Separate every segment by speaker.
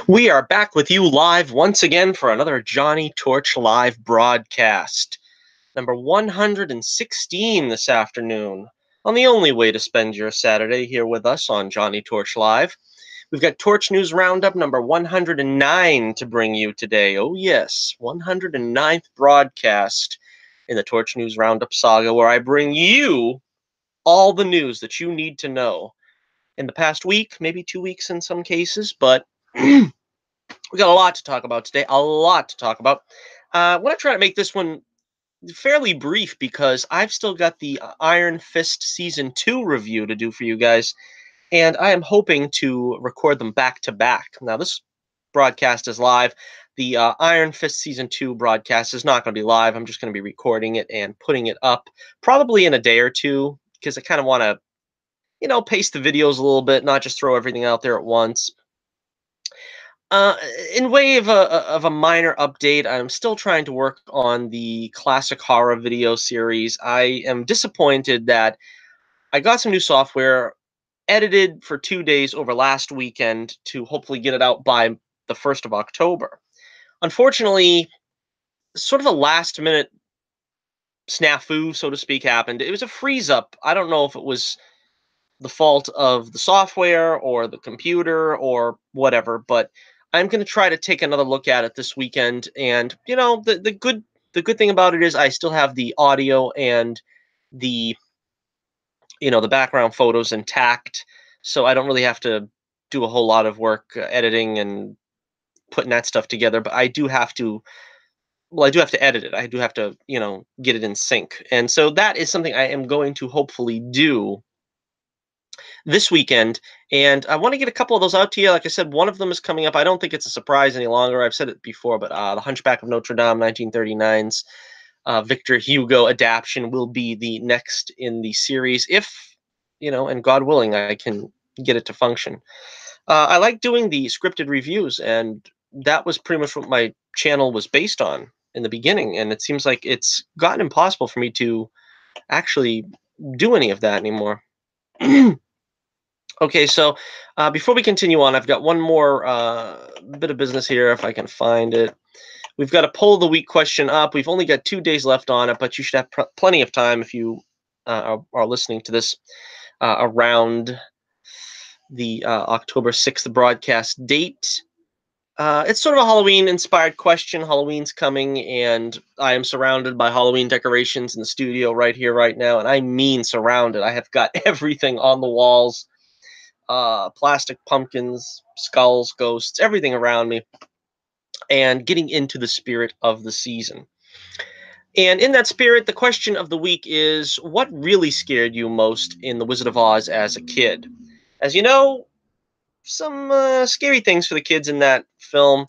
Speaker 1: We are back with you live once again for another Johnny Torch live broadcast. Number 116 this afternoon. On the only way to spend your Saturday here with us on Johnny Torch Live. We've got Torch News Roundup number 109 to bring you today. Oh yes, 109th broadcast in the Torch News Roundup saga where I bring you all the news that you need to know in the past week, maybe 2 weeks in some cases, but we got a lot to talk about today. A lot to talk about. I want to try to make this one fairly brief because I've still got the Iron Fist Season 2 review to do for you guys, and I am hoping to record them back to back. Now, this broadcast is live. The Iron Fist Season 2 broadcast is not going to be live. I'm just going to be recording it and putting it up probably in a day or two because I kind of want to, pace the videos a little bit, not just throw everything out there at once. Uh, in way of a minor update, I'm still trying to work on the classic horror video series. I am disappointed that I got some new software, edited for 2 days over last weekend to hopefully get it out by the 1st of October. Unfortunately, sort of a last minute snafu, so to speak, happened. It was a freeze up. I don't know if it was the fault of the software or the computer or whatever, but I'm going to try to take another look at it this weekend. And the good thing about it is I still have the audio and the the background photos intact, so I don't really have to do a whole lot of work editing and putting that stuff together. But I do have to. Well, I do have to edit it. I do have to, get it in sync. And so that is something I am going to hopefully do this weekend. And I want to get a couple of those out to you. Like I said, one of them is coming up. I don't think it's a surprise any longer. I've said it before, but The Hunchback of Notre Dame, 1939's Victor Hugo adaptation will be the next in the series, if, and God willing, I can get it to function. I like doing the scripted reviews, and that was pretty much what my channel was based on in the beginning. And it seems like it's gotten impossible for me to actually do any of that anymore. Okay, so before we continue on, I've got one more bit of business here, if I can find it. We've got a poll of the week question up. We've only got 2 days left on it, but you should have plenty of time if you are listening to this around the October 6th broadcast date. It's sort of a Halloween-inspired question. Halloween's coming, and I am surrounded by Halloween decorations in the studio right here, right now, and I mean surrounded. I have got everything on the walls. Plastic pumpkins, skulls, ghosts, everything around me, and getting into the spirit of the season. And in that spirit, the question of the week is, what really scared you most in The Wizard of Oz as a kid? As you know, some scary things for the kids in that film.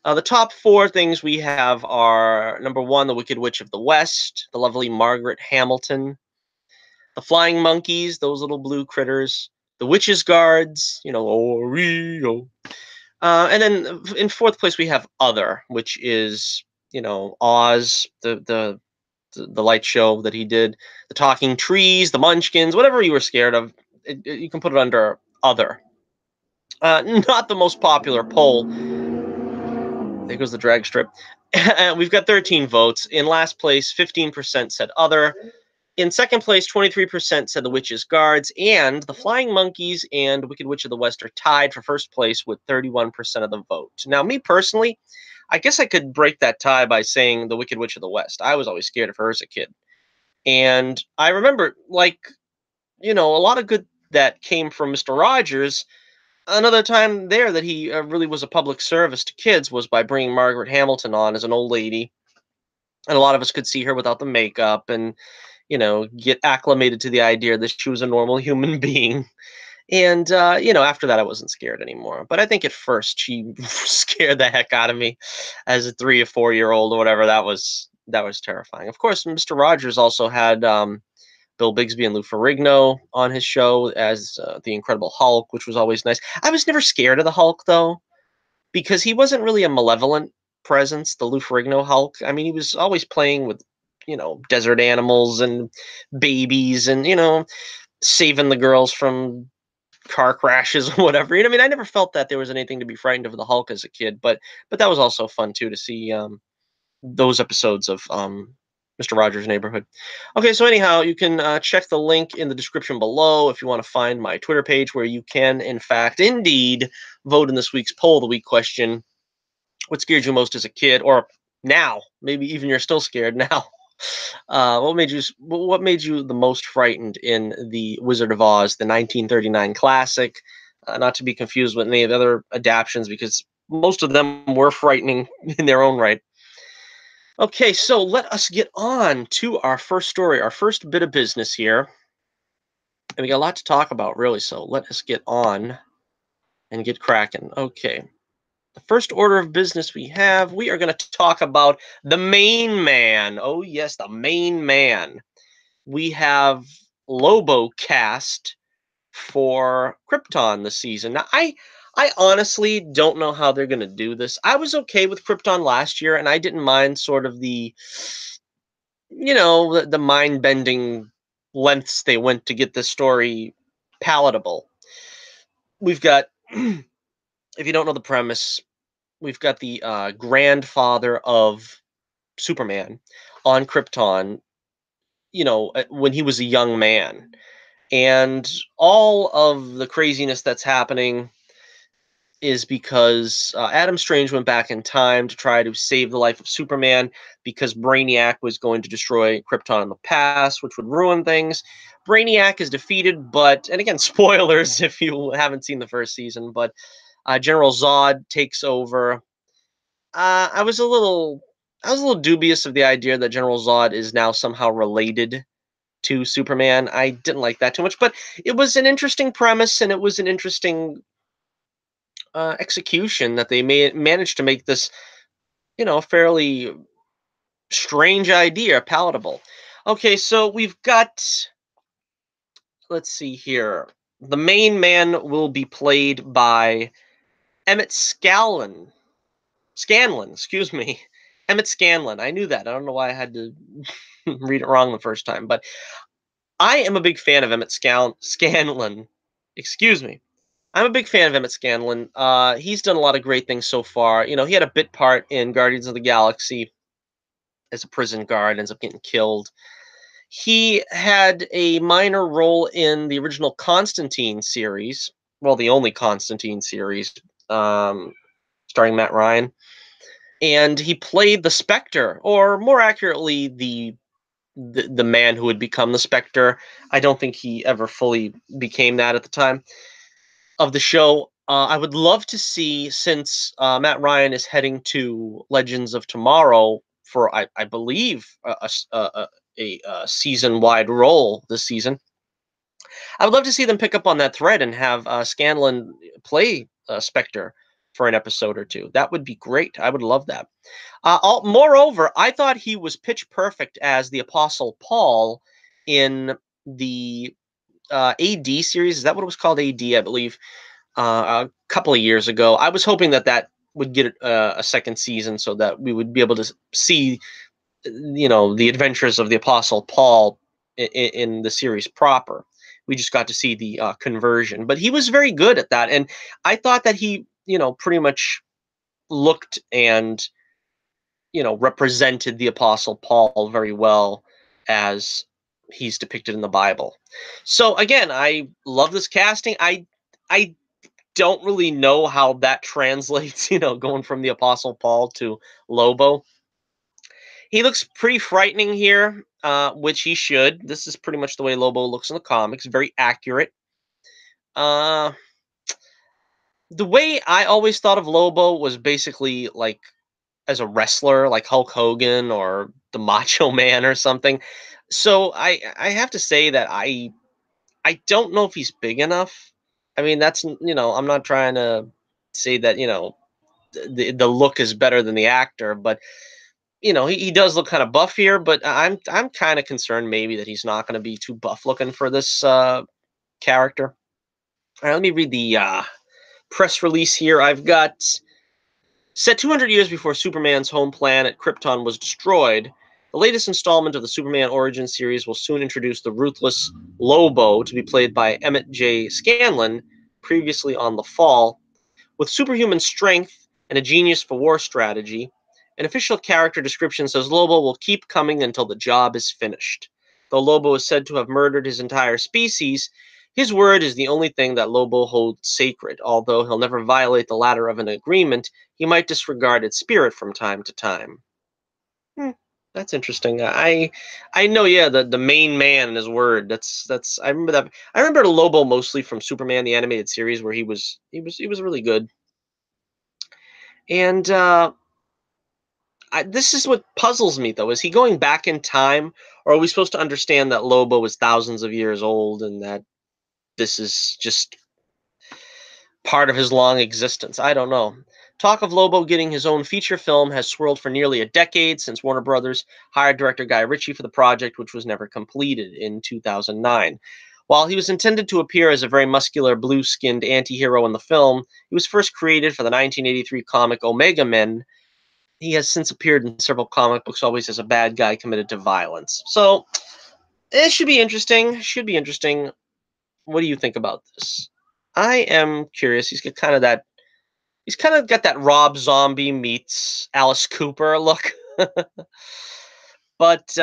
Speaker 1: The top four things we have are, number one, The Wicked Witch of the West, the lovely Margaret Hamilton, the flying monkeys, those little blue critters, the witches' guards, Oreo. And then in fourth place we have Other, which is Oz, the light show that he did, the talking trees, the Munchkins, whatever you were scared of, you can put it under Other. Not the most popular poll. There goes the drag strip. We've got 13 votes. In last place, 15% said Other. In second place, 23% said The Witches' Guards, and The Flying Monkeys and Wicked Witch of the West are tied for first place with 31% of the vote. Now, me personally, I guess I could break that tie by saying The Wicked Witch of the West. I was always scared of her as a kid. And I remember, a lot of good that came from Mr. Rogers. Another time there that he really was a public service to kids was by bringing Margaret Hamilton on as an old lady. And a lot of us could see her without the makeup and get acclimated to the idea that she was a normal human being. And, after that, I wasn't scared anymore. But I think at first she scared the heck out of me as a 3 or 4-year-old or whatever. That was terrifying. Of course, Mr. Rogers also had Bill Bixby and Lou Ferrigno on his show as the Incredible Hulk, which was always nice. I was never scared of the Hulk, though, because he wasn't really a malevolent presence, the Lou Ferrigno Hulk. I mean, he was always playing with, desert animals and babies and, saving the girls from car crashes or whatever. You know, I mean, I never felt that there was anything to be frightened of the Hulk as a kid, but that was also fun too to see those episodes of Mr. Rogers' Neighborhood. Okay, so anyhow, you can check the link in the description below if you want to find my Twitter page, where you can, in fact, indeed, vote in this week's poll of the week question: what scared you most as a kid, or now? Maybe even you're still scared now. What made you the most frightened in the Wizard of Oz, the 1939 classic? Not to be confused with any of the other adaptations, because most of them were frightening in their own right. Okay, so let us get on to our first story, our first bit of business here. And we got a lot to talk about, really, so let us get on and get cracking. Okay. The first order of business we are going to talk about the main man. Oh, yes, the main man. We have Lobo cast for Krypton this season. Now, I honestly don't know how they're going to do this. I was okay with Krypton last year, and I didn't mind sort of the mind-bending lengths they went to get this story palatable. We've got, if you don't know the premise, we've got the grandfather of Superman on Krypton, when he was a young man. And all of the craziness that's happening is because Adam Strange went back in time to try to save the life of Superman, because Brainiac was going to destroy Krypton in the past, which would ruin things. Brainiac is defeated, and again, spoilers if you haven't seen the first season, but General Zod takes over. I was a little dubious of the idea that General Zod is now somehow related to Superman. I didn't like that too much, but it was an interesting premise, and it was an interesting execution that they managed to make this, fairly strange idea palatable. Okay, so we've got, let's see here. The main man will be played by Emmett Scanlon, excuse me. Emmett Scanlon. I knew that. I don't know why I had to read it wrong the first time, but I am a big fan of Scanlon. Excuse me. I'm a big fan of Emmett Scanlon. He's done a lot of great things so far. He had a bit part in Guardians of the Galaxy as a prison guard, ends up getting killed. He had a minor role in the original Constantine series, well, the only Constantine series, starring Matt Ryan. And he played the Spectre, or more accurately, the man who would become the Spectre. I don't think he ever fully became that at the time of the show. I would love to see, since Matt Ryan is heading to Legends of Tomorrow for, I believe, a season-wide role this season. I would love to see them pick up on that thread and have Scanlon play Spectre for an episode or two. That would be great. I would love that. Moreover, I thought he was pitch perfect as the Apostle Paul in the AD series. Is that what it was called? AD, I believe, a couple of years ago. I was hoping that would get a second season, so that we would be able to see, the adventures of the Apostle Paul in the series proper. We just got to see the conversion, but he was very good at that, and I thought that he, pretty much looked and represented the Apostle Paul very well as he's depicted in the Bible. So again, I love this casting. I don't really know how that translates, going from the Apostle Paul to Lobo. He looks pretty frightening here, which he should. This is pretty much the way Lobo looks in the comics, very accurate. The way I always thought of Lobo was basically like as a wrestler, like Hulk Hogan or the Macho Man or something. So I have to say that I don't know if he's big enough. I mean, that's, I'm not trying to say that, the look is better than the actor, but he does look kind of buff here, but I'm kind of concerned maybe that he's not going to be too buff looking for this character. All right, let me read the press release here. I've got, set 200 years before Superman's home planet Krypton was destroyed, the latest installment of the Superman Origin series will soon introduce the ruthless Lobo, to be played by Emmett J. Scanlon, previously on The Fall. With superhuman strength and a genius for war strategy, an official character description says Lobo will keep coming until the job is finished. Though Lobo is said to have murdered his entire species, his word is the only thing that Lobo holds sacred. Although he'll never violate the latter of an agreement, he might disregard its spirit from time to time. Hmm, that's interesting. I know, yeah, the main man and his word. That's I remember that. I remember Lobo mostly from Superman the animated series, where he was really good. And this is what puzzles me, though. Is he going back in time, or are we supposed to understand that Lobo was thousands of years old and that this is just part of his long existence? I don't know. Talk of Lobo getting his own feature film has swirled for nearly a decade since Warner Brothers hired director Guy Ritchie for the project, which was never completed in 2009. While he was intended to appear as a very muscular, blue skinned anti hero in the film, he was first created for the 1983 comic Omega Men. He has since appeared in several comic books, always as a bad guy committed to violence. So it should be interesting. Should be interesting. What do you think about this? I am curious. He's got kind of that. He's kind of got that Rob Zombie meets Alice Cooper look. But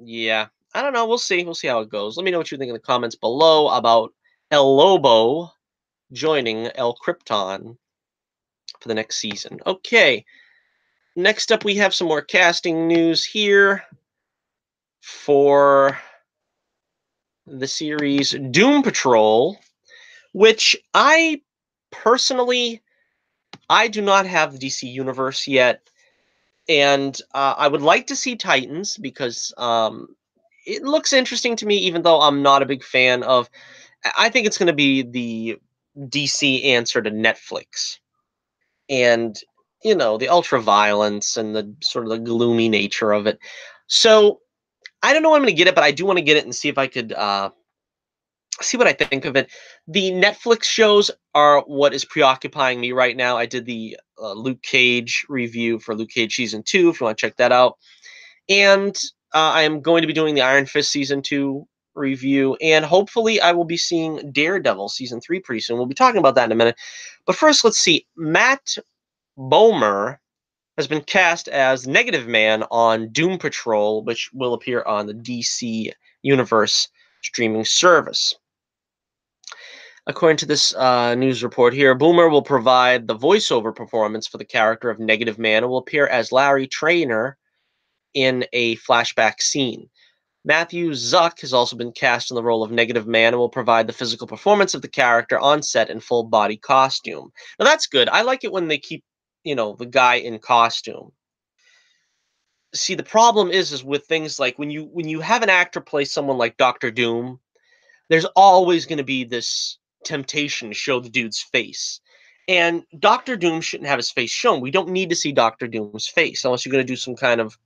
Speaker 1: yeah, I don't know. We'll see. We'll see how it goes. Let me know what you think in the comments below about El Lobo joining El Krypton for the next season. Okay. Next up, we have some more casting news here for the series Doom Patrol, which I do not have the DC universe yet, and I would like to see Titans because it looks interesting to me, even though I'm not a big fan of. I think it's going to be the DC answer to Netflix, and the ultra violence and the sort of the gloomy nature of it. So I don't know when I'm going to get it, but I do want to get it and see if I could see what I think of it. The Netflix shows are what is preoccupying me right now. I did the Luke Cage review for Luke Cage season 2, if you want to check that out, and I am going to be doing the Iron Fist season 2 review, and hopefully I will be seeing Daredevil season 3 pretty soon. We'll be talking about that in a minute, but first, let's see. Matt Bomer has been cast as Negative Man on Doom Patrol, which will appear on the DC Universe streaming service. According to this news report here, Boomer will provide the voiceover performance for the character of Negative Man and will appear as Larry Trainer in a flashback scene. Matthew Zuck has also been cast in the role of Negative Man and will provide the physical performance of the character on set in full body costume. Now that's good. I like it when they keep, the guy in costume. See, the problem is with things like when you have an actor play someone like Doctor Doom, there's always going to be this temptation to show the dude's face. And Doctor Doom shouldn't have his face shown. We don't need to see Doctor Doom's face unless you're going to do some kind of,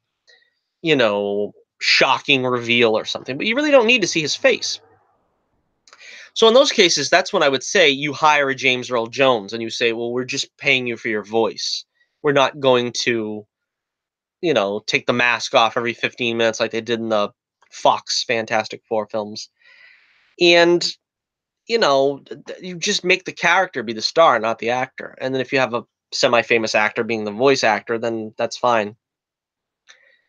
Speaker 1: shocking reveal or something. But you really don't need to see his face. So in those cases, that's when I would say you hire a James Earl Jones and you say, well, we're just paying you for your voice. We're not going to, take the mask off every 15 minutes like they did in the Fox Fantastic Four films. And you just make the character be the star, not the actor. And then if you have a semi-famous actor being the voice actor, then that's fine.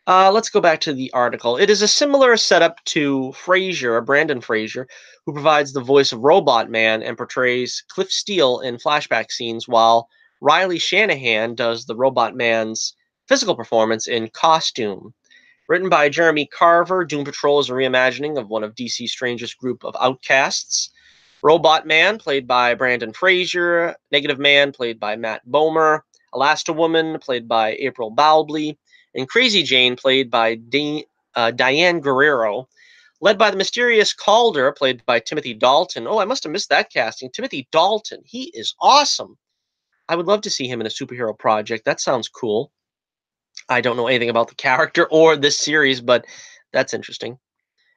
Speaker 1: Let's go back to the article. It is a similar setup to Brandon Fraser, who provides the voice of Robot Man and portrays Cliff Steele in flashback scenes, while Riley Shanahan does the Robot Man's physical performance in costume. Written by Jeremy Carver, Doom Patrol is a reimagining of one of DC's strangest group of outcasts. Robot Man, played by Brandon Fraser, Negative Man, played by Matt Bomer, Elasti-Woman, played by April Bowlby, and Crazy Jane, played by Diane Guerrero, led by the mysterious Calder, played by Timothy Dalton. Oh, I must have missed that casting. Timothy Dalton, he is awesome. I would love to see him in a superhero project. That sounds cool. I don't know anything about the character or this series, but that's interesting.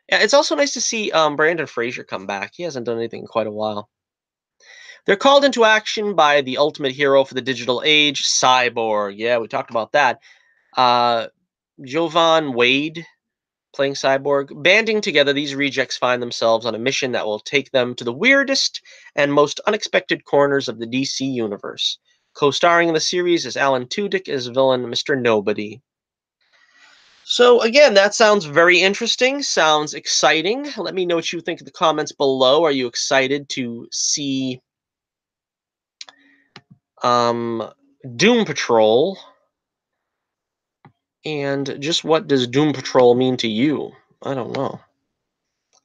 Speaker 1: Yeah, it's also nice to see Brandon Fraser come back. He hasn't done anything in quite a while. They're called into action by the ultimate hero for the digital age, Cyborg. Yeah, we talked about that. Jovan Wade playing Cyborg. Banding together, these rejects find themselves on a mission that will take them to the weirdest and most unexpected corners of the DC universe. Co-starring in the series is Alan Tudyk as villain Mr. Nobody. So again, that sounds very interesting, sounds exciting. Let me know what you think in the comments below. Are you excited to see Doom Patrol? And just what does Doom Patrol mean to you? I don't know.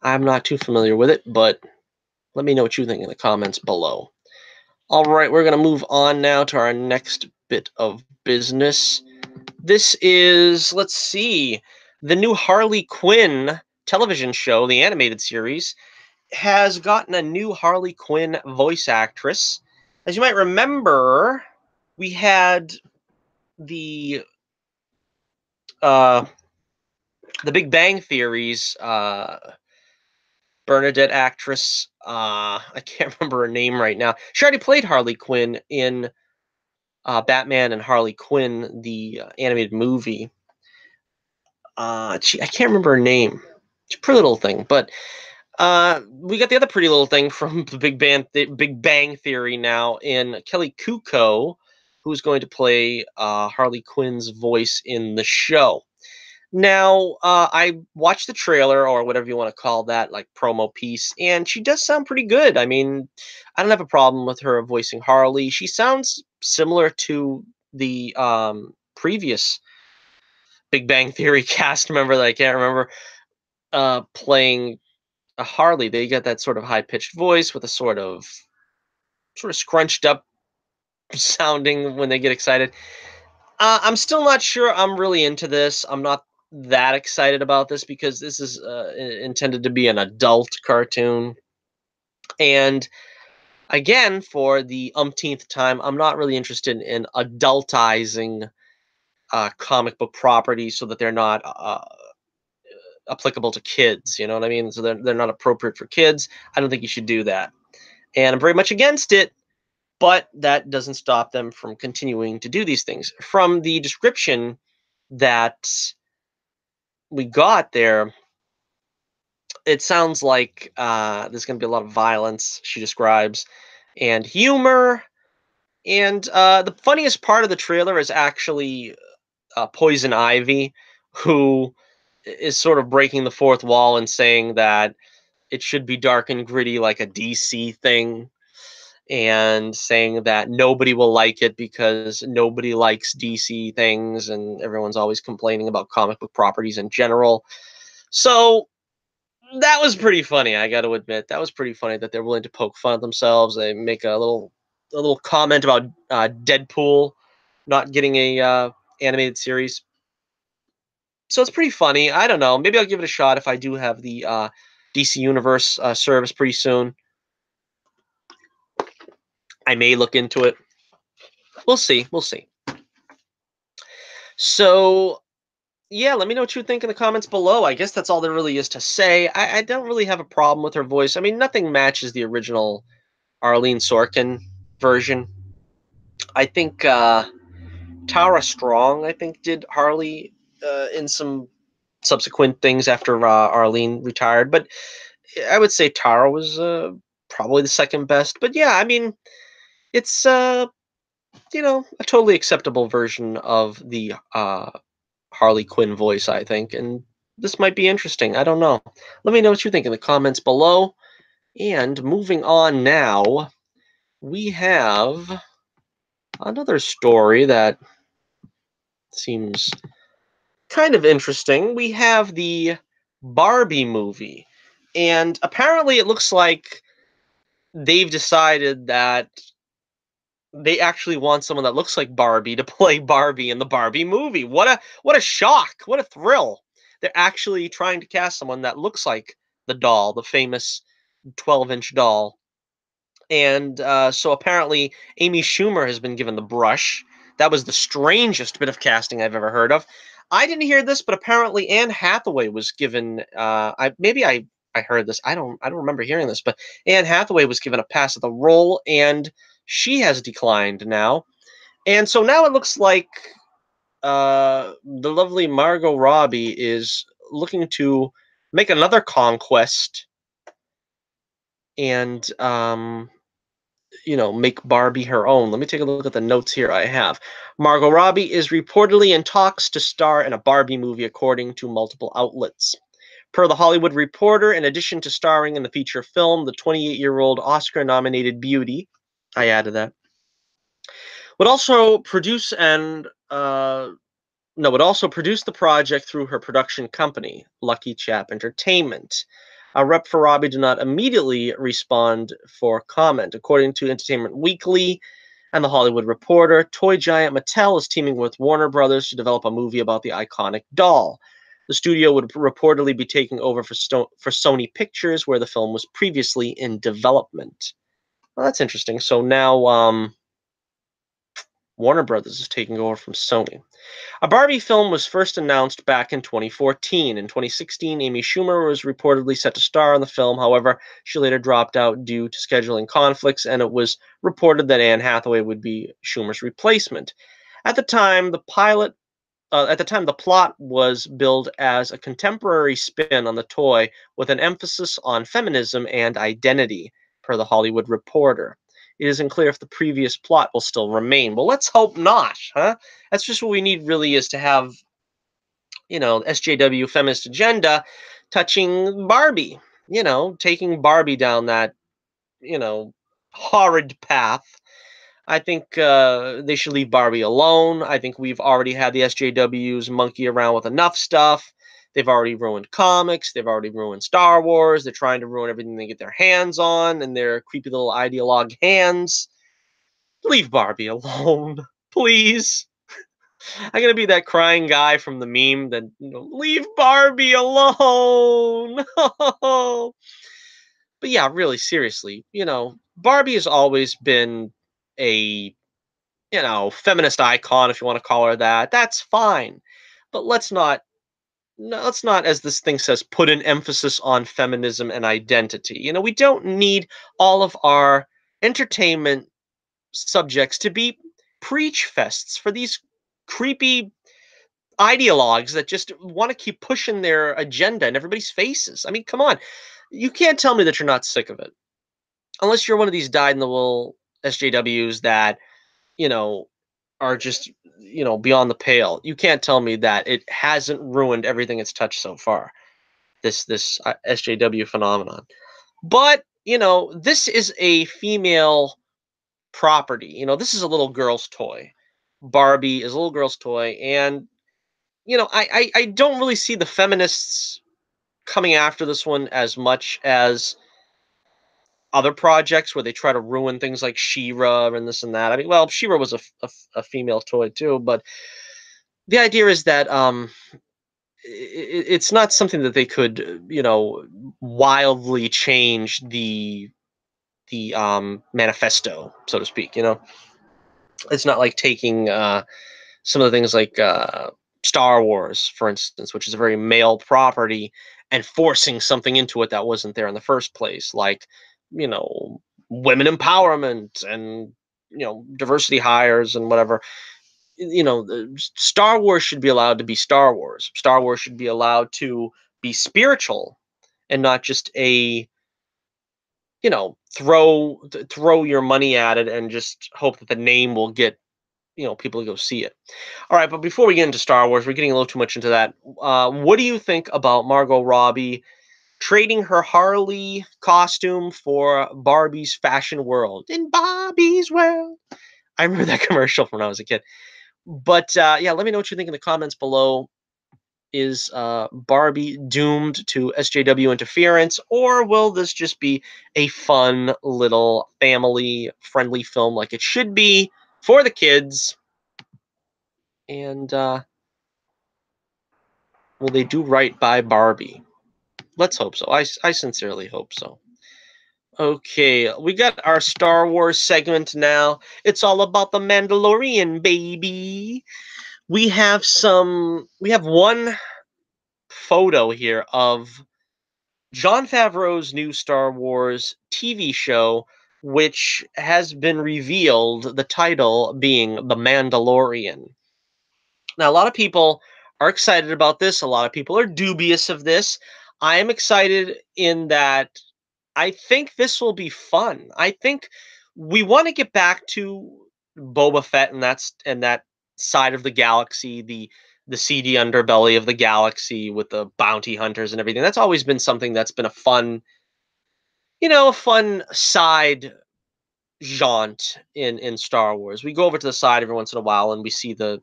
Speaker 1: I'm not too familiar with it, but let me know what you think in the comments below. All right, we're going to move on now to our next bit of business. This is, let's see, the new Harley Quinn television show, the animated series, has gotten a new Harley Quinn voice actress. As you might remember, we had the Big Bang Theory's Bernadette actress. I can't remember her name right now. She already played Harley Quinn in Batman and Harley Quinn, the animated movie. I can't remember her name. It's a pretty little thing, but we got the other pretty little thing from the Big Bang Theory now in Kelly Kuko, who's going to play Harley Quinn's voice in the show. Now, I watched the trailer, or whatever you want to call that, like promo piece, and she does sound pretty good. I mean, I don't have a problem with her voicing Harley. She sounds similar to the previous Big Bang Theory cast member that I can't remember playing a Harley. They get that sort of high-pitched voice with a sort of scrunched up sounding when they get excited. I'm still not sure I'm really into this. I'm not that excited about this because this is intended to be an adult cartoon. And again, for the umpteenth time, I'm not really interested in adultizing comic book properties so that they're not applicable to kids. You know what I mean? So they're not appropriate for kids. I don't think you should do that. And I'm very much against it. But that doesn't stop them from continuing to do these things. From the description that we got there, it sounds like there's going to be a lot of violence, she describes, and humor. And the funniest part of the trailer is actually Poison Ivy, who is sort of breaking the fourth wall and saying that it should be dark and gritty like a DC thing, and saying that nobody will like it because nobody likes DC things and everyone's always complaining about comic book properties in general. So that was pretty funny, I got to admit. That was pretty funny that they're willing to poke fun at themselves. They make a little comment about Deadpool not getting a animated series. So it's pretty funny. I don't know. Maybe I'll give it a shot if I do have the DC Universe service pretty soon. I may look into it. We'll see. We'll see. So, yeah, let me know what you think in the comments below. I guess that's all there really is to say. I don't really have a problem with her voice. I mean, nothing matches the original Arlene Sorkin version. I think Tara Strong, I think, did Harley in some subsequent things after Arlene retired. But I would say Tara was probably the second best. But yeah, I mean, it's you know, a totally acceptable version of the Harley Quinn voice, I think, and this might be interesting. I don't know. Let me know what you think in the comments below. And moving on now, we have another story that seems kind of interesting. We have the Barbie movie, and apparently it looks like they've decided that they actually want someone that looks like Barbie to play Barbie in the Barbie movie. What a shock! What a thrill! They're actually trying to cast someone that looks like the doll, the famous 12-inch doll. And so apparently Amy Schumer has been given the brush. That was the strangest bit of casting I've ever heard of. I didn't hear this, but apparently Anne Hathaway was given. I heard this. I don't remember hearing this, but Anne Hathaway was given a pass at the role, and she has declined now. And so now it looks like the lovely Margot Robbie is looking to make another conquest and make Barbie her own. Let me take a look at the notes here I have. Margot Robbie is reportedly in talks to star in a Barbie movie, according to multiple outlets. Per The Hollywood Reporter, in addition to starring in the feature film, the 28-year-old Oscar-nominated beauty, I added that, would also produce and would also produce the project through her production company, Lucky Chap Entertainment. A rep for Robbie did not immediately respond for comment. According to Entertainment Weekly and The Hollywood Reporter, toy giant Mattel is teaming with Warner Brothers to develop a movie about the iconic doll. The studio would reportedly be taking over for Sony Pictures, where the film was previously in development. Well, that's interesting. So now Warner Brothers is taking over from Sony. A Barbie film was first announced back in 2014. In 2016, Amy Schumer was reportedly set to star in the film. However, she later dropped out due to scheduling conflicts, and it was reported that Anne Hathaway would be Schumer's replacement. At the time, the plot was billed as a contemporary spin on the toy with an emphasis on feminism and identity, per The Hollywood Reporter. It isn't clear if the previous plot will still remain. Well, let's hope not, huh? That's just what we need, really, is to have, SJW feminist agenda touching Barbie, taking Barbie down that, horrid path. I think they should leave Barbie alone. I think we've already had the SJWs monkey around with enough stuff. They've already ruined comics. They've already ruined Star Wars. They're trying to ruin everything they get their hands on in their creepy little ideologue hands. Leave Barbie alone, please. I'm gonna be that crying guy from the meme that, leave Barbie alone. But yeah, really, seriously, Barbie has always been a, feminist icon, if you want to call her that. That's fine. But let's not, no, let's not, as this thing says, put an emphasis on feminism and identity. We don't need all of our entertainment subjects to be preach fests for these creepy ideologues that just want to keep pushing their agenda in everybody's faces. I mean, come on. You can't tell me that you're not sick of it. Unless you're one of these dyed-in-the-wool SJWs that, you know, are just, beyond the pale. You can't tell me that it hasn't ruined everything it's touched so far, this SJW phenomenon. But, this is a female property. This is a little girl's toy. Barbie is a little girl's toy, and I don't really see the feminists coming after this one as much as other projects where they try to ruin things like She-Ra and this and that. I mean, well, She-Ra was a female toy too, but the idea is that it's not something that they could wildly change the manifesto, so to speak. It's not like taking some of the things like Star Wars, for instance, which is a very male property, and forcing something into it that wasn't there in the first place, like you know women empowerment and diversity hires and whatever. Star Wars should be allowed to be Star Wars. Star Wars should be allowed to be spiritual and not just a throw your money at it and just hope that the name will get people to go see it. All right, but before we get into Star Wars, we're getting a little too much into that. What do you think about Margot Robbie trading her Harley costume for Barbie's fashion world? In Barbie's world. I remember that commercial from when I was a kid. But yeah, let me know what you think in the comments below. Is Barbie doomed to SJW interference, or will this just be a fun little family-friendly film like it should be for the kids? And will they do right by Barbie? Let's hope so. I sincerely hope so. Okay, we got our Star Wars segment now. It's all about the Mandalorian, baby. We have one photo here of Jon Favreau's new Star Wars TV show, which has been revealed, the title being The Mandalorian. Now, a lot of people are excited about this. A lot of people are dubious of this. I am excited in that I think this will be fun. I think we want to get back to Boba Fett and that side of the galaxy, the seedy underbelly of the galaxy with the bounty hunters and everything. That's always been something that's been a fun, a fun side jaunt in Star Wars. We go over to the side every once in a while and we see the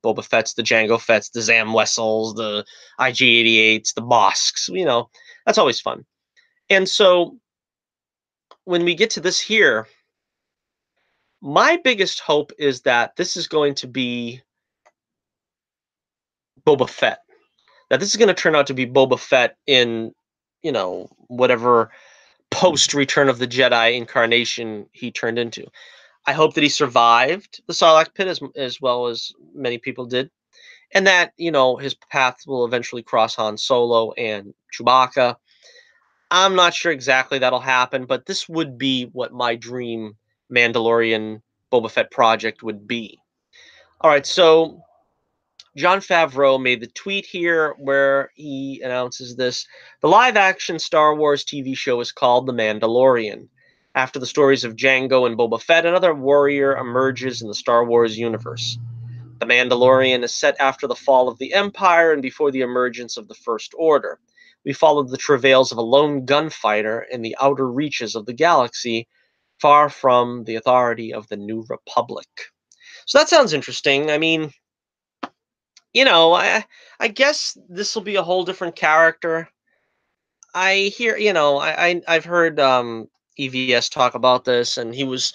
Speaker 1: Boba Fett's, the Jango Fett's, the Zam Wessels, the IG-88s, the Bosks. That's always fun. And so when we get to this here, my biggest hope is that this is going to be Boba Fett. That this is going to turn out to be Boba Fett in, whatever post Return of the Jedi incarnation he turned into. I hope that he survived the Sarlacc pit as well as many people did, and that his path will eventually cross Han Solo and Chewbacca. I'm not sure exactly that'll happen, but this would be what my dream Mandalorian Boba Fett project would be. All right, so Jon Favreau made the tweet here where he announces this. The live-action Star Wars TV show is called The Mandalorian. After the stories of Jango and Boba Fett, another warrior emerges in the Star Wars universe. The Mandalorian is set after the fall of the Empire and before the emergence of the First Order. We followed the travails of a lone gunfighter in the outer reaches of the galaxy, far from the authority of the New Republic. So that sounds interesting. I mean, I guess this will be a whole different character. I hear, I've heard EVS talk about this, and he was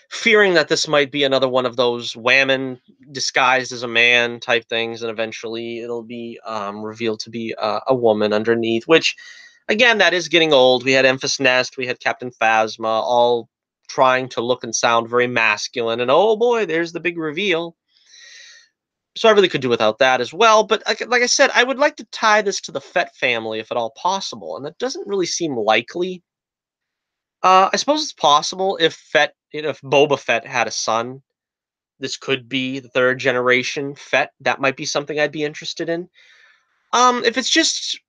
Speaker 1: fearing that this might be another one of those whammon disguised as a man type things, and eventually it'll be revealed to be a woman underneath. Which, again, that is getting old. We had Emphas Nest, we had Captain Phasma, all trying to look and sound very masculine, and oh boy, there's the big reveal. So I really could do without that as well. But like I said, I would like to tie this to the Fett family if at all possible, and that doesn't really seem likely. I suppose it's possible if if Boba Fett had a son, this could be the third generation Fett. That might be something I'd be interested in. If it's just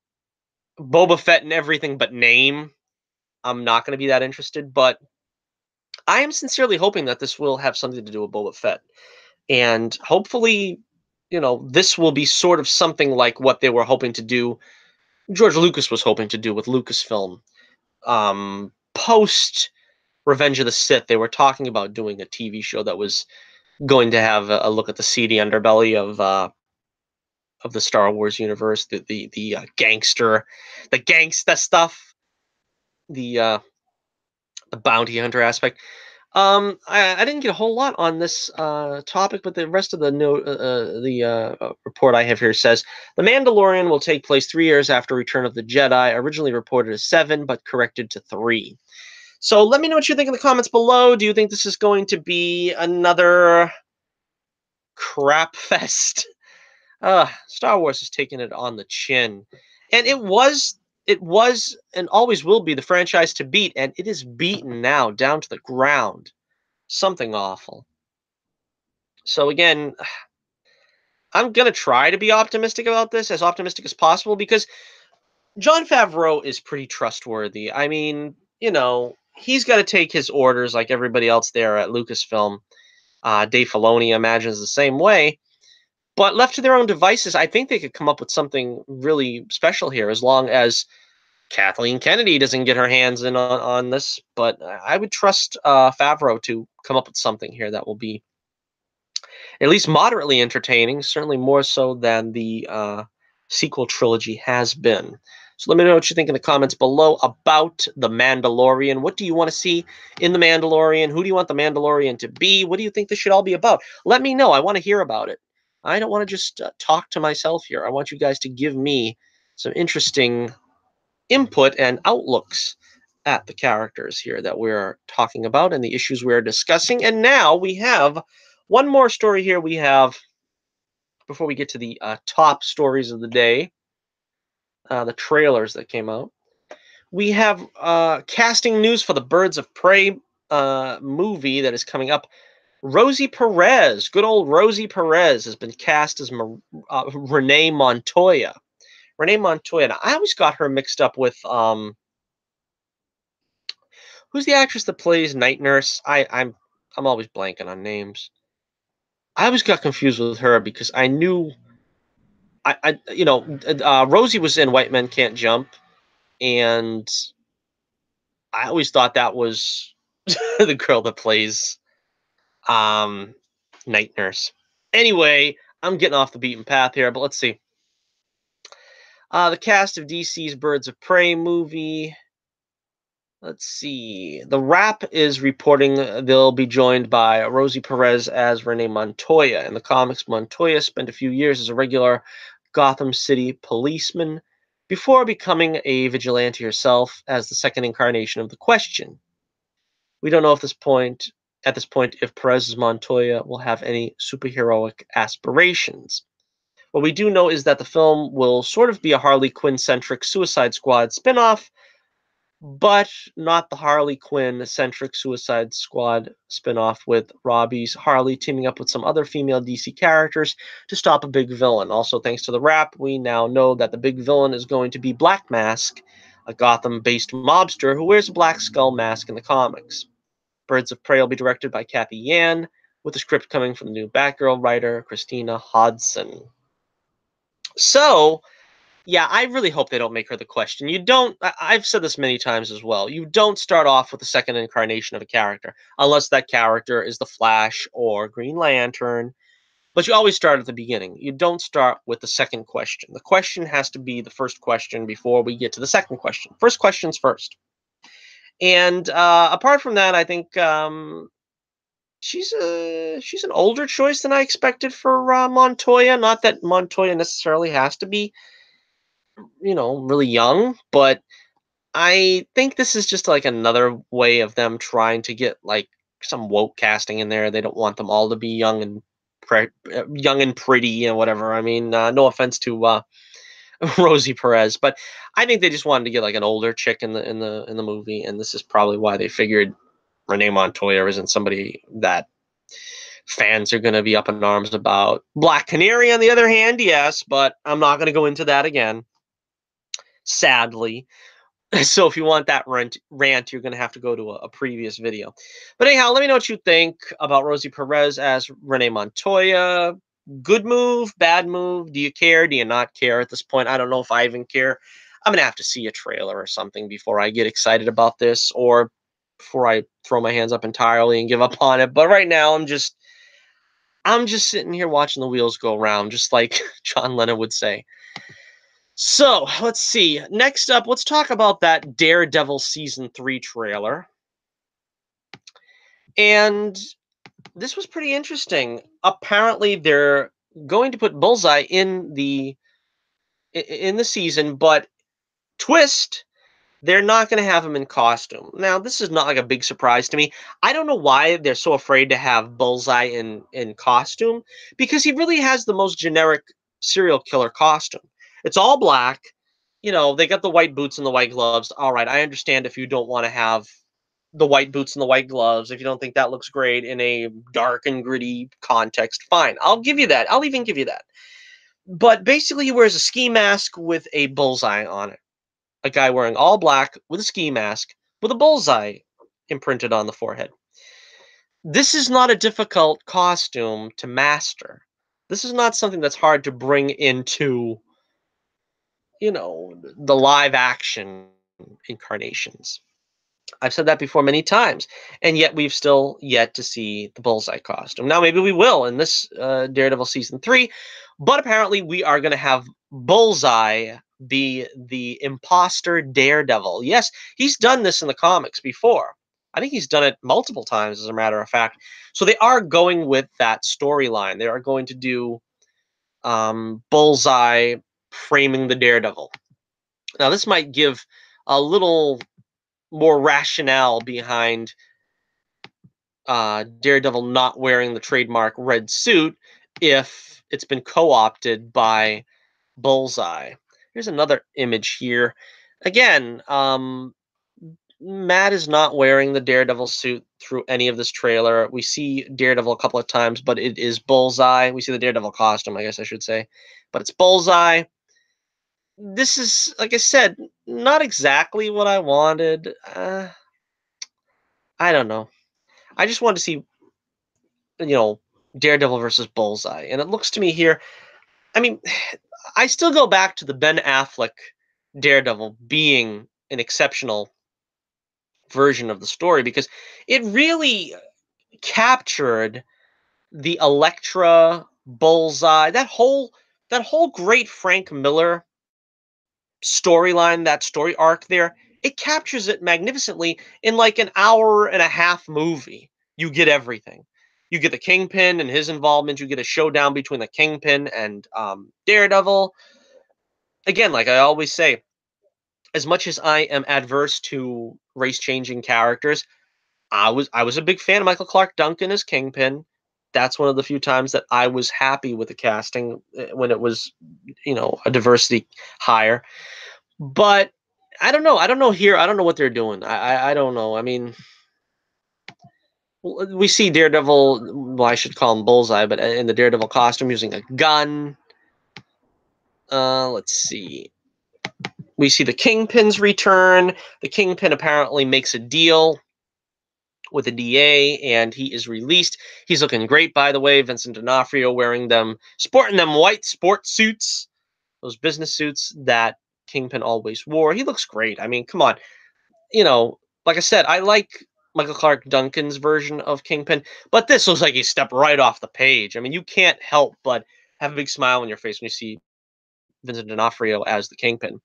Speaker 1: Boba Fett and everything but name, I'm not going to be that interested. But I am sincerely hoping that this will have something to do with Boba Fett. And hopefully, this will be sort of something like what they were hoping to do. George Lucas was hoping to do with Lucasfilm. Post Revenge of the Sith, they were talking about doing a TV show that was going to have a look at the seedy underbelly of the Star Wars universe, the gangsta stuff, the the bounty hunter aspect. I didn't get a whole lot on this topic, but the rest of the report I have here says The Mandalorian will take place 3 years after Return of the Jedi, originally reported as 7, but corrected to 3. So let me know what you think in the comments below. Do you think this is going to be another crap fest? Star Wars is taking it on the chin, and it was, and always will be the franchise to beat, and it is beaten now down to the ground. Something awful. So again, I'm gonna try to be optimistic about this, as optimistic as possible, because Jon Favreau is pretty trustworthy. I mean, he's got to take his orders like everybody else there at Lucasfilm. Dave Filoni imagines the same way. But left to their own devices, I think they could come up with something really special here, as long as Kathleen Kennedy doesn't get her hands in on this. But I would trust Favreau to come up with something here that will be at least moderately entertaining, certainly more so than the sequel trilogy has been. So let me know what you think in the comments below about The Mandalorian. What do you want to see in The Mandalorian? Who do you want The Mandalorian to be? What do you think this should all be about? Let me know. I want to hear about it. I don't want to just talk to myself here. I want you guys to give me some interesting input and outlooks at the characters here that we're talking about and the issues we're discussing. And now we have one more story here we have before we get to the top stories of the day, the trailers that came out. We have casting news for the Birds of Prey movie that is coming up. Rosie Perez, good old Rosie Perez, has been cast as Renee Montoya. Renee Montoya. Now, I always got her mixed up with who's the actress that plays Night Nurse? I'm always blanking on names. I always got confused with her because I knew Rosie was in White Men Can't Jump, and I always thought that was the girl that plays um, Night Nurse. Anyway, I'm getting off the beaten path here, but let's see. The cast of DC's Birds of Prey movie. Let's see. The Wrap is reporting they'll be joined by Rosie Perez as Renee Montoya. In the comics, Montoya spent a few years as a regular Gotham City policeman before becoming a vigilante herself as the second incarnation of the Question. We don't know at this point if Perez's Montoya will have any superheroic aspirations. What we do know is that the film will sort of be a Harley Quinn-centric Suicide Squad spinoff, but not the Harley Quinn-centric Suicide Squad spinoff with Robbie's Harley teaming up with some other female DC characters to stop a big villain. Also, thanks to the Wrap, we now know that the big villain is going to be Black Mask, a Gotham-based mobster who wears a black skull mask in the comics. Birds of Prey will be directed by Kathy Yan, with the script coming from the new Batgirl writer, Christina Hodson. So, yeah, I really hope they don't make her the Question. You don't, I've said this many times as well, you don't start off with the second incarnation of a character, unless that character is the Flash or Green Lantern, but you always start at the beginning. You don't start with the second question. The question has to be the first question before we get to the second question. First question's first. And apart from that, I think she's an older choice than I expected for Montoya. Not that Montoya necessarily has to be, really young, but I think this is just like another way of them trying to get like some woke casting in there. They don't want them all to be young and young and pretty and whatever. I mean, no offense to Rosie Perez, but I think they just wanted to get like an older chick in the movie, and this is probably why they figured Renee Montoya isn't somebody that fans are going to be up in arms about. Black Canary, on the other hand, yes, but I'm not going to go into that again, sadly. So if you want that rant, you're going to have to go to a previous video. But anyhow, let me know what you think about Rosie Perez as Renee Montoya. Good move, bad move? Do you care? Do you not care at this point? I don't know if I even care. I'm going to have to see a trailer or something before I get excited about this, or before I throw my hands up entirely and give up on it. But right now, I'm just sitting here watching the wheels go around, just like John Lennon would say. So, let's see. Next up, let's talk about that Daredevil Season 3 trailer. And this was pretty interesting. Apparently, they're going to put Bullseye in the season, but twist, they're not going to have him in costume. Now, this is not like a big surprise to me. I don't know why they're so afraid to have Bullseye in costume, because he really has the most generic serial killer costume. It's all black. They got the white boots and the white gloves. All right, I understand if you don't want to have the white boots and the white gloves, if you don't think that looks great in a dark and gritty context, fine. I'll give you that. I'll even give you that. But basically, he wears a ski mask with a bullseye on it. A guy wearing all black with a ski mask with a bullseye imprinted on the forehead. This is not a difficult costume to master. This is not something that's hard to bring into, the live action incarnations. I've said that before many times, and yet we've still yet to see the Bullseye costume. Now, maybe we will in this Daredevil Season 3, but apparently we are going to have Bullseye be the imposter Daredevil. Yes, he's done this in the comics before. I think he's done it multiple times, as a matter of fact. So they are going with that storyline. They are going to do Bullseye framing the Daredevil. Now, this might give a little more rationale behind Daredevil not wearing the trademark red suit if it's been co-opted by Bullseye. Here's another image here. Again, Matt is not wearing the Daredevil suit through any of this trailer. We see Daredevil a couple of times, but it is Bullseye. We see the Daredevil costume, I guess I should say, but it's Bullseye. This is, like I said, not exactly what I wanted. I don't know. I just wanted to see, Daredevil versus Bullseye, and it looks to me here. I mean, I still go back to the Ben Affleck Daredevil being an exceptional version of the story because it really captured the Elektra Bullseye, that whole great Frank Miller storyline, that story arc there. It captures it magnificently in like an hour and a half movie. You get everything. You get the Kingpin and his involvement. You get a showdown between the Kingpin and Daredevil. Again, like I always say, as much as I am adverse to race changing characters, I was a big fan of Michael Clark Duncan as Kingpin. That's one of the few times that I was happy with the casting when it was, a diversity hire. But I don't know. I don't know here. I don't know what they're doing. I don't know. I mean, we see Daredevil. Well, I should call him Bullseye, but in the Daredevil costume, using a gun. Let's see. We see the Kingpin's return. The Kingpin apparently makes a deal with a DA, and he is released. He's looking great, by the way. Vincent D'Onofrio sporting them white sport suits, those business suits that Kingpin always wore. He looks great. I mean, come on. Like I said, I like Michael Clark Duncan's version of Kingpin, but this looks like he stepped right off the page. I mean, you can't help but have a big smile on your face when you see Vincent D'Onofrio as the Kingpin.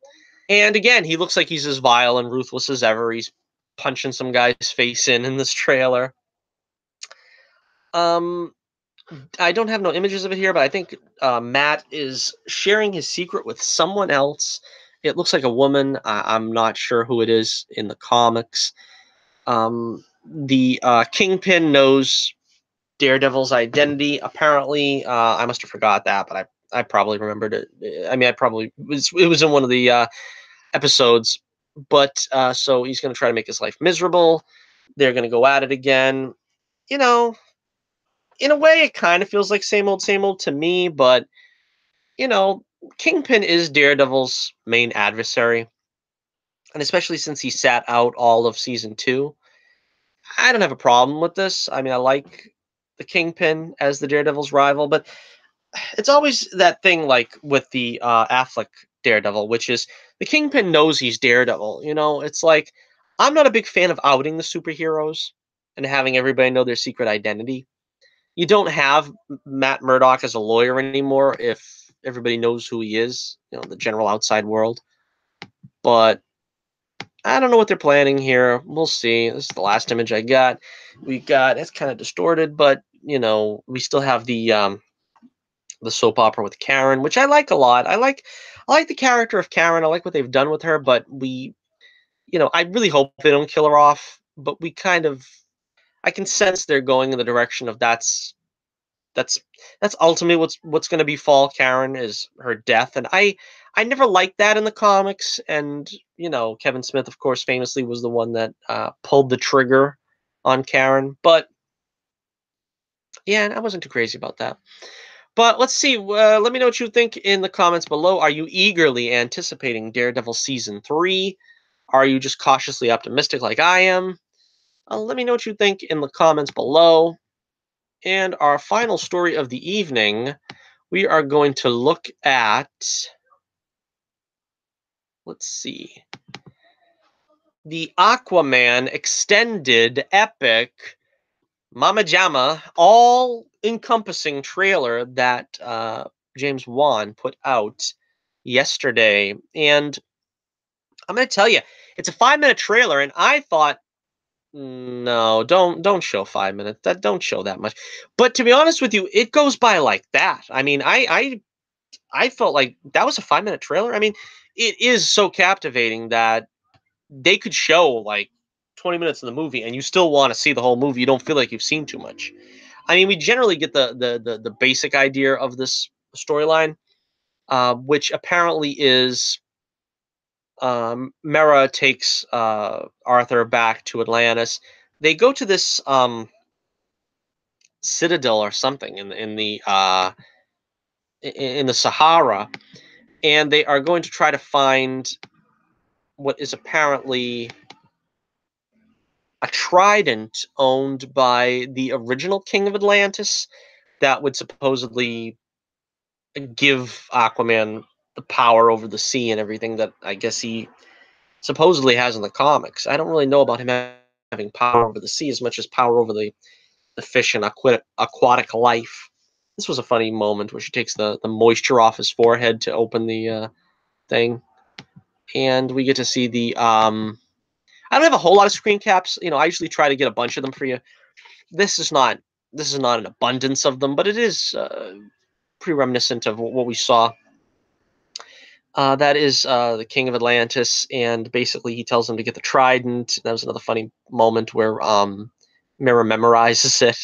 Speaker 1: And again, he looks like he's as vile and ruthless as ever. He's punching some guy's face in this trailer. Um, I don't have no images of it here, but I think Matt is sharing his secret with someone else. It looks like a woman. I'm not sure who it is in the comics. The Kingpin knows Daredevil's identity. Apparently, I must have forgot that, but I probably remembered it. I mean, it was in one of the episodes. But so he's going to try to make his life miserable. They're going to go at it again. You know, in a way, it kind of feels like same old to me. But you know, Kingpin is Daredevil's main adversary, and especially since he sat out all of season 2. I don't have a problem with this. I mean, I like the Kingpin as the Daredevil's rival, but it's always that thing like with the Affleck Daredevil, which is the Kingpin knows he's Daredevil. It's like I'm not a big fan of outing the superheroes and having everybody know their secret identity. You don't have Matt Murdock as a lawyer anymore if everybody knows who he is, the general outside world. But I don't know what they're planning here. We'll see. This is the last image I got. It's kind of distorted, but we still have the soap opera with Karen, which I like a lot. I like the character of Karen. I like what they've done with her, but I really hope they don't kill her off. But I can sense they're going in the direction of that's ultimately what's going to befall Karen is her death, and I never liked that in the comics. And Kevin Smith, of course, famously was the one that pulled the trigger on Karen. But yeah, I wasn't too crazy about that. But let's see. Let me know what you think in the comments below. Are you eagerly anticipating Daredevil season 3? Are you just cautiously optimistic like I am? Let me know what you think in the comments below. And our final story of the evening, we are going to look at, let's see, the Aquaman extended epic Mama Jamma all-encompassing trailer that James Wan put out yesterday. And I'm going to tell you, it's a 5-minute trailer, and I thought, no, don't show 5 minutes. Don't show that much. But to be honest with you, it goes by like that. I mean, I felt like that was a 5-minute trailer. I mean, it is so captivating that they could show like 20 minutes of the movie and you still want to see the whole movie. You don't feel like you've seen too much. I mean, we generally get the basic idea of this storyline, which apparently is Mera takes Arthur back to Atlantis. They go to this citadel or something in the Sahara, and they are going to try to find what is apparently a trident owned by the original king of Atlantis that would supposedly give Aquaman the power over the sea and everything that I guess he supposedly has in the comics. I don't really know about him having power over the sea as much as power over the fish and aquatic life. This was a funny moment where she takes the moisture off his forehead to open the thing. And we get to see the I don't have a whole lot of screen caps. I usually try to get a bunch of them for you. This is not an abundance of them, but it is pretty reminiscent of what we saw. That is the King of Atlantis, and basically he tells him to get the trident. That was another funny moment where Mera memorizes it,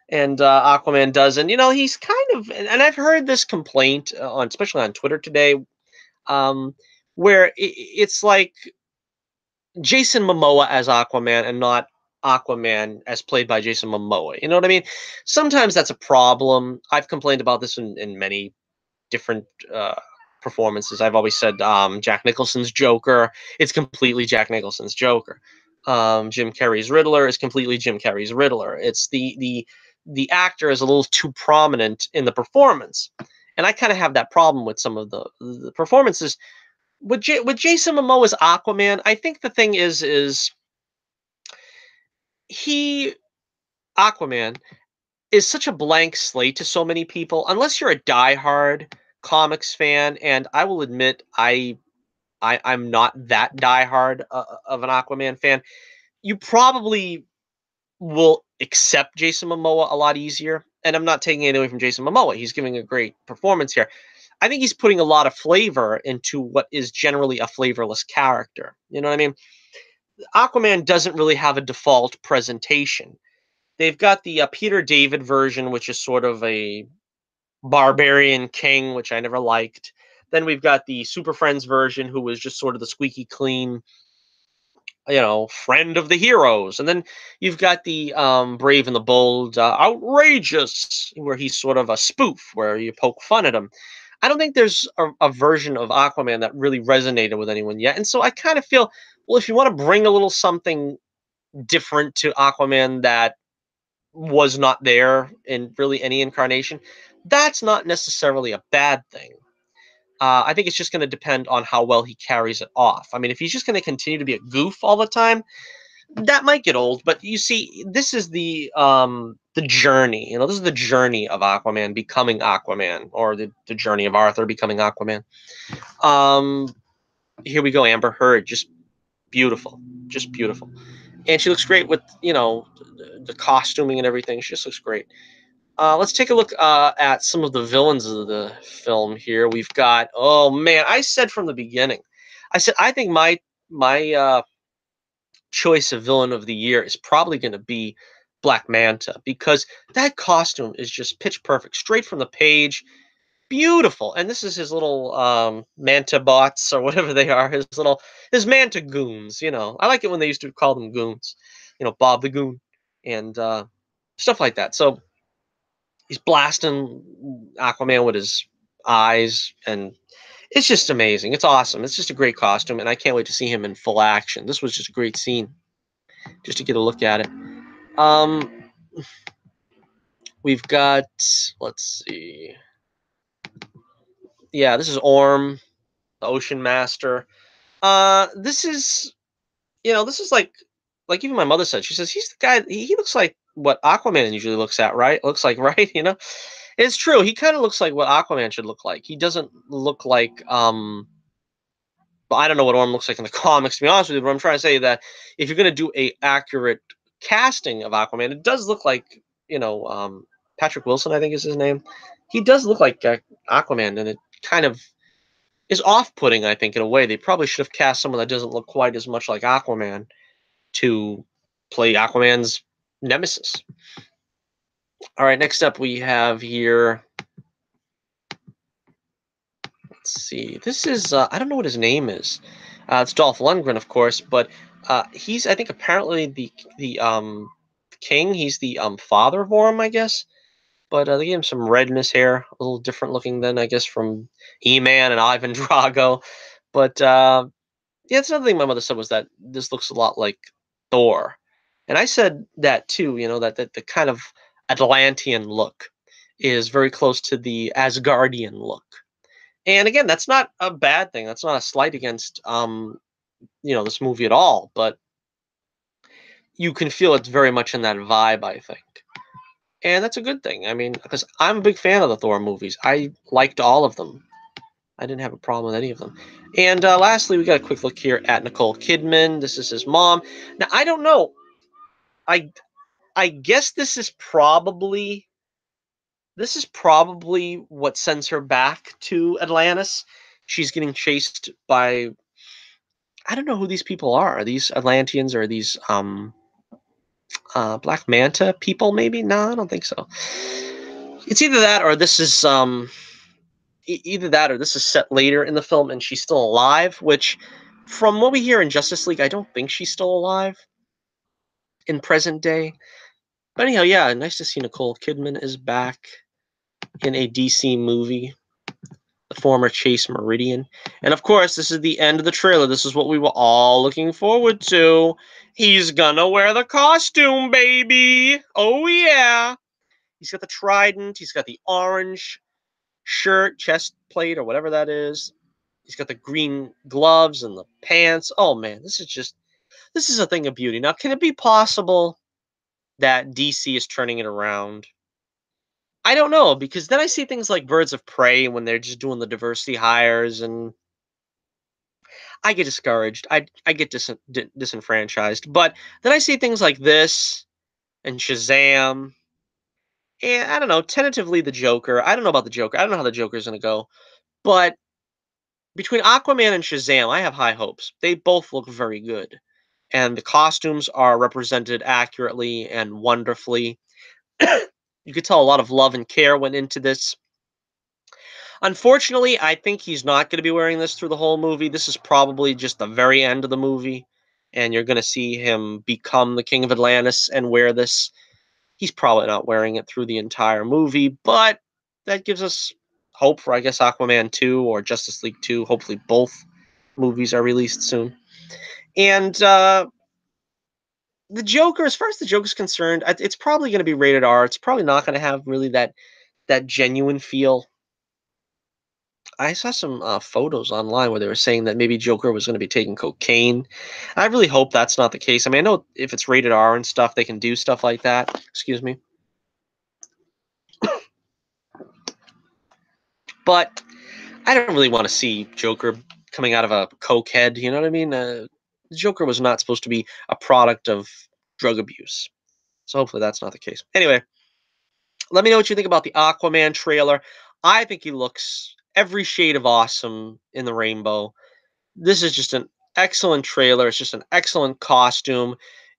Speaker 1: and Aquaman does, and he's kind of, and I've heard this complaint especially on Twitter today, um, where it's like Jason Momoa as Aquaman and not Aquaman as played by Jason Momoa. You know what I mean? Sometimes that's a problem. I've complained about this in many different performances. I've always said Jack Nicholson's Joker, it's completely Jack Nicholson's Joker. Jim Carrey's Riddler is completely Jim Carrey's Riddler. It's the actor is a little too prominent in the performance, and I kind of have that problem with some of the performances. With Jason Momoa's Aquaman, I think the thing is he Aquaman is such a blank slate to so many people. Unless you're a diehard comics fan, and I will admit I'm not that diehard of an Aquaman fan. You probably will accept Jason Momoa a lot easier. And I'm not taking it away from Jason Momoa. He's giving a great performance here. I think he's putting a lot of flavor into what is generally a flavorless character. You know what I mean? Aquaman doesn't really have a default presentation. They've got the Peter David version, which is sort of a barbarian king, which I never liked. Then we've got the Super Friends version, who was just sort of the squeaky clean, friend of the heroes. And then you've got the Brave and the Bold, outrageous, where he's sort of a spoof, where you poke fun at him. I don't think there's a version of Aquaman that really resonated with anyone yet. And so I kind of feel, well, if you want to bring a little something different to Aquaman that was not there in really any incarnation, that's not necessarily a bad thing. I think it's just going to depend on how well he carries it off. I mean, if he's just going to continue to be a goof all the time, that might get old. But you see, this is the journey. This is the journey of Aquaman becoming Aquaman, or the journey of Arthur becoming Aquaman. Here we go, Amber Heard, just beautiful, and she looks great with the costuming and everything. She just looks great. Let's take a look at some of the villains of the film here. We've got, oh man, I said from the beginning, I said I think my choice of villain of the year is probably going to be Black Manta, because that costume is just pitch perfect, straight from the page, beautiful. And this is his little Manta bots, or whatever they are, his Manta goons. I like it when they used to call them goons. Bob the Goon, and stuff like that. So he's blasting Aquaman with his eyes, and it's just amazing. It's awesome. It's just a great costume, and I can't wait to see him in full action. This was just a great scene, just to get a look at it. Um, we've got, let's see, yeah, this is Orm, the Ocean Master. This is, this is like even my mother said. She says he's the guy. He looks like what Aquaman usually looks at, right? Looks like, right? It's true. He kind of looks like what Aquaman should look like. He doesn't look like but I don't know what Orm looks like in the comics, to be honest with you. But I'm trying to say that if you're going to do a accurate casting of Aquaman, it does look like Patrick Wilson, I think is his name. He does look like Aquaman, and it kind of is off-putting. I think in a way they probably should have cast someone that doesn't look quite as much like Aquaman to play Aquaman's nemesis. All right, next up we have here. Let's Let's see. This is I don't know what his name is. It's Dolph Lundgren, of course, but he's I think apparently the king. He's the father of Orm, I guess. But they gave him some red in his hair, a little different looking than I guess from He-Man and Ivan Drago. But yeah, that's another thing my mother said was that this looks a lot like Thor, and I said that too. You know that the kind of Atlantean look is very close to the Asgardian look. And again, that's not a bad thing. That's not a slight against this movie at all, but you can feel it's very much in that vibe, I think. And that's a good thing. I mean, because I'm a big fan of the Thor movies. I liked all of them. I didn't have a problem with any of them. And lastly, we got a quick look here at Nicole Kidman. This is his mom. Now, I don't know. I I guess this is probably what sends her back to Atlantis. She's getting chased by I don't know who these people are. Are these Atlanteans or are these Black Manta people? Maybe no, I don't think so. It's either that or this is either that or this is set later in the film and she's still alive. Which, from what we hear in Justice League, I don't think she's still alive in present day. But anyhow, yeah, nice to see Nicole Kidman is back in a DC movie. The former Chase Meridian. And of course, this is the end of the trailer. This is what we were all looking forward to. He's gonna wear the costume, baby. Oh, yeah. He's got the trident. He's got the orange shirt, chest plate, or whatever that is. He's got the green gloves and the pants. Oh, man, this is a thing of beauty. Now, can it be possible that DC is turning it around? I don't know, because then I see things like Birds of Prey when they're just doing the diversity hires, and I get discouraged. I get disenfranchised. But then I see things like this and Shazam, and I don't know. Tentatively, the Joker. I don't know about the Joker. I don't know how the Joker's gonna go. But between Aquaman and Shazam, I have high hopes. They both look very good, and the costumes are represented accurately and wonderfully. You could tell a lot of love and care went into this. Unfortunately, I think he's not going to be wearing this through the whole movie. This is probably just the very end of the movie, and you're going to see him become the King of Atlantis and wear this. He's probably not wearing it through the entire movie, but that gives us hope for, I guess, Aquaman 2 or Justice League 2. Hopefully, both movies are released soon. And the Joker, as far as the Joker's concerned, it's probably going to be rated R. It's probably not going to have really that genuine feel. I saw some photos online where they were saying that maybe Joker was going to be taking cocaine. I really hope that's not the case. I mean, I know if it's rated R and stuff, they can do stuff like that. Excuse me. But I don't really want to see Joker coming out of a coke head. You know what I mean? Joker was not supposed to be a product of drug abuse. So hopefully that's not the case. Anyway, let me know what you think about the Aquaman trailer. I think he looks every shade of awesome in the rainbow. This is just an excellent trailer. It's just an excellent costume.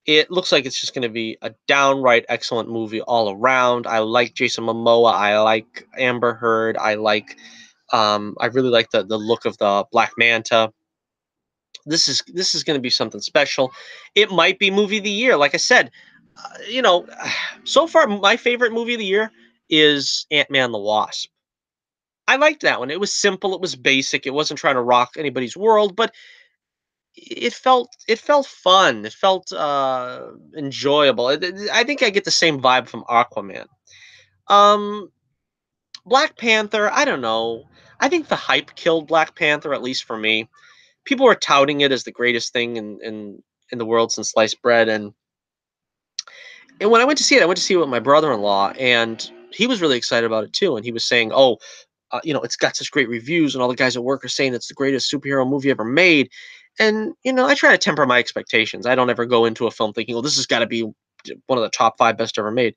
Speaker 1: It looks like it's just going to be a downright excellent movie all around. I like Jason Momoa. I like Amber Heard. I really like the look of the Black Manta. This is going to be something special. It might be movie of the year. Like I said, you know, so far my favorite movie of the year is Ant-Man the Wasp. I liked that one. It was simple. It was basic. It wasn't trying to rock anybody's world, but it felt fun. It felt enjoyable. I think I get the same vibe from Aquaman. Um, Black Panther. I don't know. I think the hype killed Black Panther, at least for me. People were touting it as the greatest thing in the world since sliced bread, and when I went to see it, I went to see it with my brother-in-law, and he was really excited about it too. And he was saying, "Oh, it's got such great reviews, and all the guys at work are saying it's the greatest superhero movie ever made." And I try to temper my expectations. I don't ever go into a film thinking, "Well, this has got to be one of the top 5 best ever made."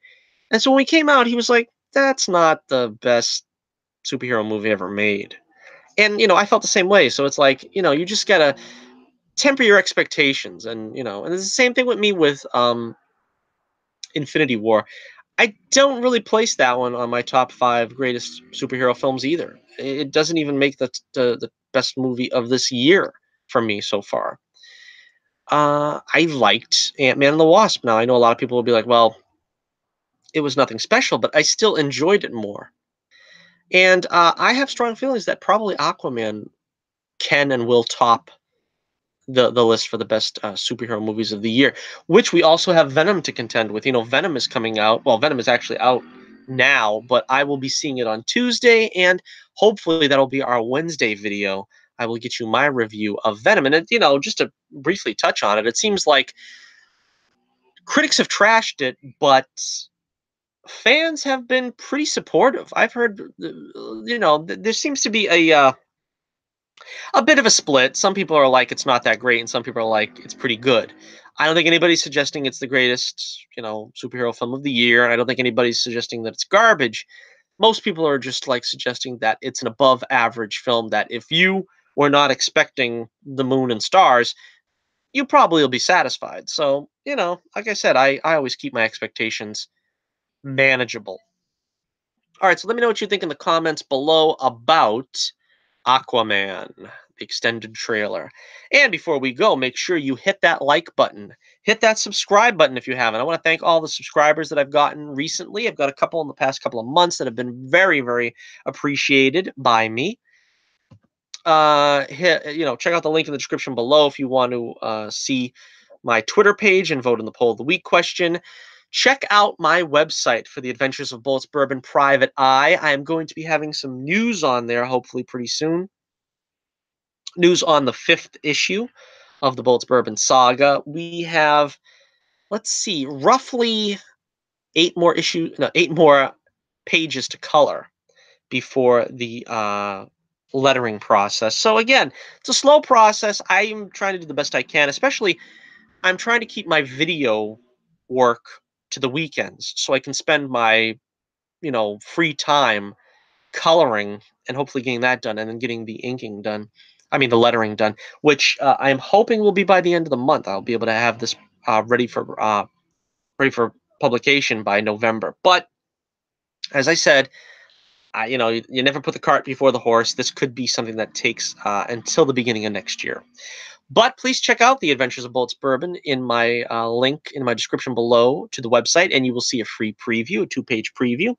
Speaker 1: And so when we came out, he was like, "That's not the best superhero movie ever made." And I felt the same way. So it's like, you just gotta temper your expectations, and it's the same thing with me with Infinity War. I don't really place that one on my top 5 greatest superhero films either. It doesn't even make the best movie of this year for me so far. I liked Ant-Man and the Wasp. Now, I know a lot of people will be like, "Well, it was nothing special," but I still enjoyed it more. And, I have strong feelings that probably Aquaman can and will top the list for the best superhero movies of the year, which we also have Venom to contend with. You know, Venom is coming out. Well, Venom is actually out now, but I will be seeing it on Tuesday, and hopefully that'll be our Wednesday video. I will get you my review of Venom, and just to briefly touch on it, it seems like critics have trashed it, but fans have been pretty supportive. I've heard, there seems to be a bit of a split. Some people are like it's not that great, and some people are like it's pretty good. I don't think anybody's suggesting it's the greatest, superhero film of the year, and I don't think anybody's suggesting that it's garbage. Most people are just like suggesting that it's an above average film that if you were not expecting the moon and stars, you probably will be satisfied. So, like I said, I always keep my expectations manageable. All right, so let me know what you think in the comments below about Aquaman, the extended trailer. And before we go, make sure you hit that like button. Hit that subscribe button if you haven't. I want to thank all the subscribers that I've gotten recently. I've got a couple in the past couple of months that have been very, very appreciated by me. Check out the link in the description below if you want to see my Twitter page and vote in the poll of the week question. Check out my website for the Adventures of Bullets Bourbon Private Eye. I am going to be having some news on there hopefully pretty soon. News on the 5th issue of the Bullets Bourbon saga. We have, let's see, roughly 8 more pages to color before the lettering process. So again, it's a slow process. I'm trying to do the best I can, especially I'm trying to keep my video work to the weekends so I can spend my, free time coloring and hopefully getting that done and then getting the inking done. I mean, the lettering done, which I'm hoping will be by the end of the month. I'll be able to have this ready for publication by November. But as I said, you never put the cart before the horse. This could be something that takes until the beginning of next year. But please check out the Adventures of Bullets Bourbon in my link in my description below to the website, and you will see a free preview, a 2-page preview.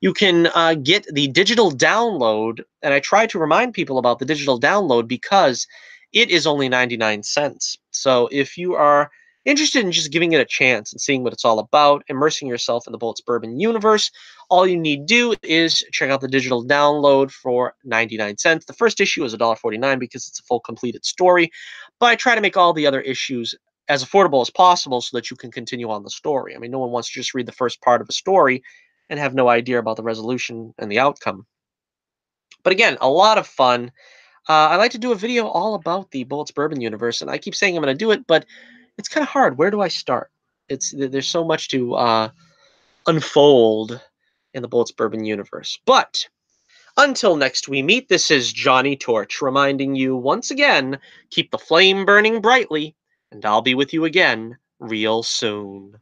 Speaker 1: You can get the digital download, and I try to remind people about the digital download because it is only 99 cents. So if you are interested in just giving it a chance and seeing what it's all about, immersing yourself in the Bullets Bourbon universe, all you need to do is check out the digital download for 99 cents. The first issue is $1.49 because it's a full completed story, but I try to make all the other issues as affordable as possible so that you can continue on the story. I mean, no one wants to just read the first part of a story and have no idea about the resolution and the outcome. But again, a lot of fun. I like to do a video all about the Bullets Bourbon universe, and I keep saying I'm going to do it, but it's kind of hard. Where do I start? There's so much to unfold in the Bullets Bourbon universe. But until next we meet, this is Johnny Torch reminding you once again, keep the flame burning brightly, and I'll be with you again real soon.